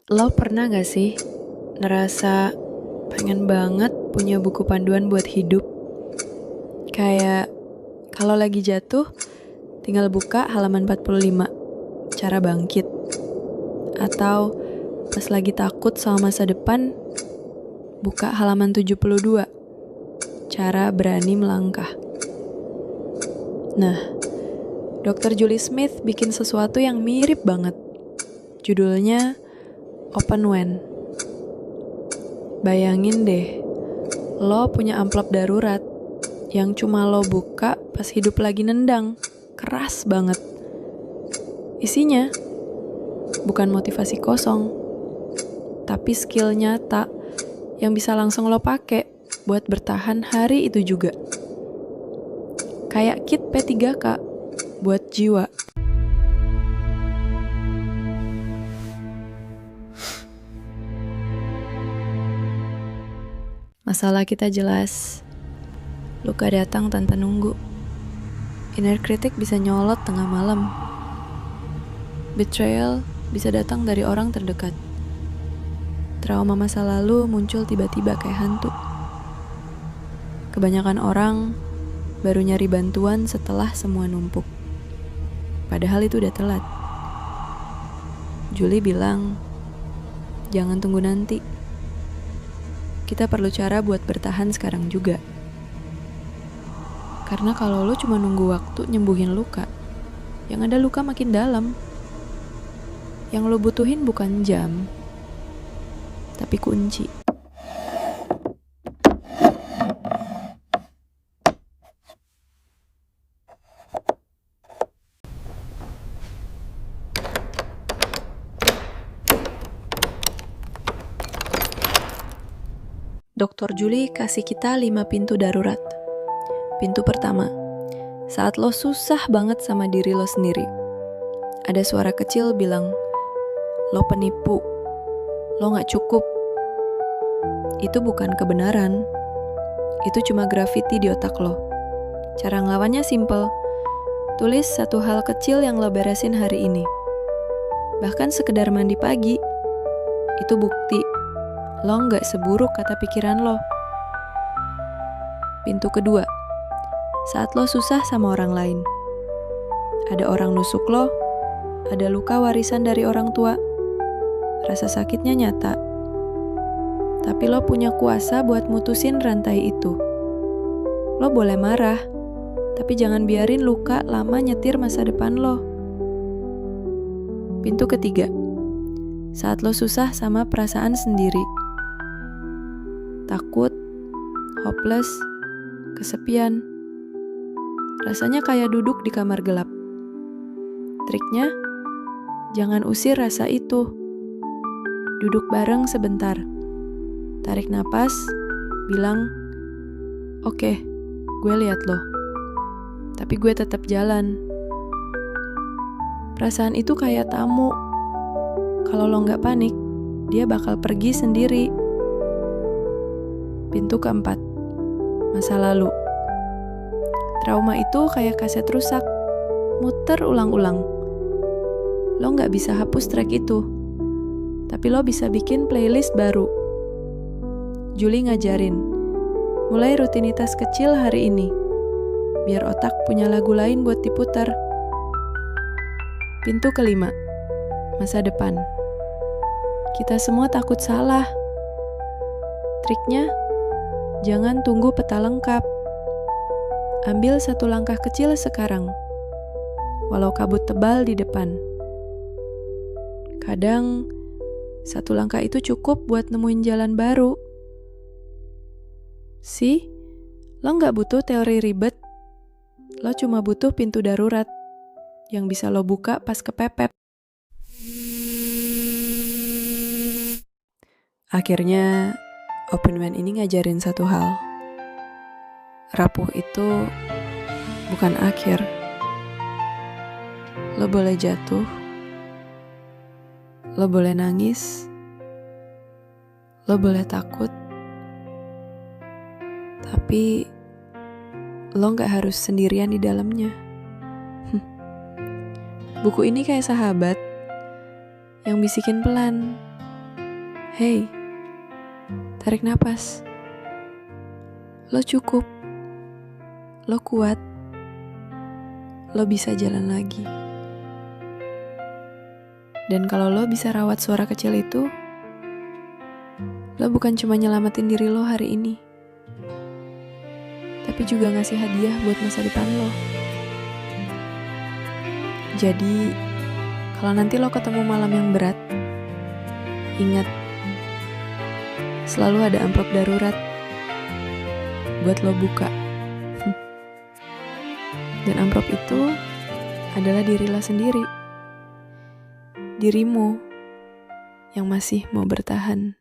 Lo pernah gak sih ngerasa pengen banget punya buku panduan buat hidup? Kayak kalau lagi jatuh, tinggal buka halaman 45, cara bangkit. Atau pas lagi takut sama masa depan, buka halaman 72, cara berani melangkah. Nah, Dr. Julie Smith bikin sesuatu yang mirip banget. Judulnya Open When. Bayangin deh, lo punya amplop darurat yang cuma lo buka pas hidup lagi nendang, keras banget. Isinya bukan motivasi kosong, tapi skill nyata yang bisa langsung lo pakai buat bertahan hari itu juga. Kayak kit P3K buat jiwa. Masalah kita jelas, luka datang tanpa nunggu. Inner critic bisa nyolot tengah malam. Betrayal bisa datang dari orang terdekat. Trauma masa lalu muncul tiba-tiba kayak hantu. Kebanyakan orang baru nyari bantuan setelah semua numpuk. Padahal itu udah telat. Julie bilang, jangan tunggu nanti. Kita perlu cara buat bertahan sekarang juga. Karena kalau lo cuma nunggu waktu nyembuhin luka, yang ada luka makin dalam. Yang lo butuhin bukan jam, tapi kunci. Dr. Julie kasih kita 5 pintu darurat. Pintu pertama, saat lo susah banget sama diri lo sendiri. Ada suara kecil bilang, lo penipu, lo gak cukup. Itu bukan kebenaran, itu cuma grafiti di otak lo. Cara ngelawannya simple, tulis satu hal kecil yang lo beresin hari ini. Bahkan sekedar mandi pagi, itu bukti lo gak seburuk kata pikiran lo. Pintu kedua, saat lo susah sama orang lain. Ada orang nusuk lo, ada luka warisan dari orang tua. Rasa sakitnya nyata. Tapi lo punya kuasa buat mutusin rantai itu. Lo boleh marah, tapi jangan biarin luka lama nyetir masa depan lo. Pintu ketiga, saat lo susah sama perasaan sendiri. Takut, hopeless, kesepian. Rasanya kayak duduk di kamar gelap. Triknya, jangan usir rasa itu. Duduk bareng sebentar. Tarik napas, bilang, "Oke, gue lihat lo. Tapi gue tetap jalan." Perasaan itu kayak tamu. Kalau lo nggak panik, dia bakal pergi sendiri. Pintu keempat, masa lalu. Trauma itu kayak kaset rusak, muter ulang-ulang. Lo nggak bisa hapus track itu, tapi lo bisa bikin playlist baru. Julie ngajarin, mulai rutinitas kecil hari ini, biar otak punya lagu lain buat diputar. Pintu kelima, masa depan. Kita semua takut salah. Triknya, jangan tunggu peta lengkap. Ambil satu langkah kecil sekarang, walau kabut tebal di depan. Kadang, satu langkah itu cukup buat nemuin jalan baru. Lo gak butuh teori ribet. Lo cuma butuh pintu darurat yang bisa lo buka pas kepepet. Akhirnya, Open When ini ngajarin satu hal. Rapuh itu bukan akhir. Lo boleh jatuh, lo boleh nangis, lo boleh takut, tapi lo gak harus sendirian di dalamnya. Buku ini kayak sahabat yang bisikin pelan, Hey, tarik napas. Lo cukup. Lo kuat. Lo bisa jalan lagi. Dan kalau lo bisa rawat suara kecil itu, lo bukan cuma nyelamatin diri lo hari ini, tapi juga ngasih hadiah buat masa depan lo. Jadi, kalau nanti lo ketemu malam yang berat, ingat, selalu ada amplop darurat buat lo buka. Dan amplop itu adalah diri lo sendiri. Dirimu yang masih mau bertahan.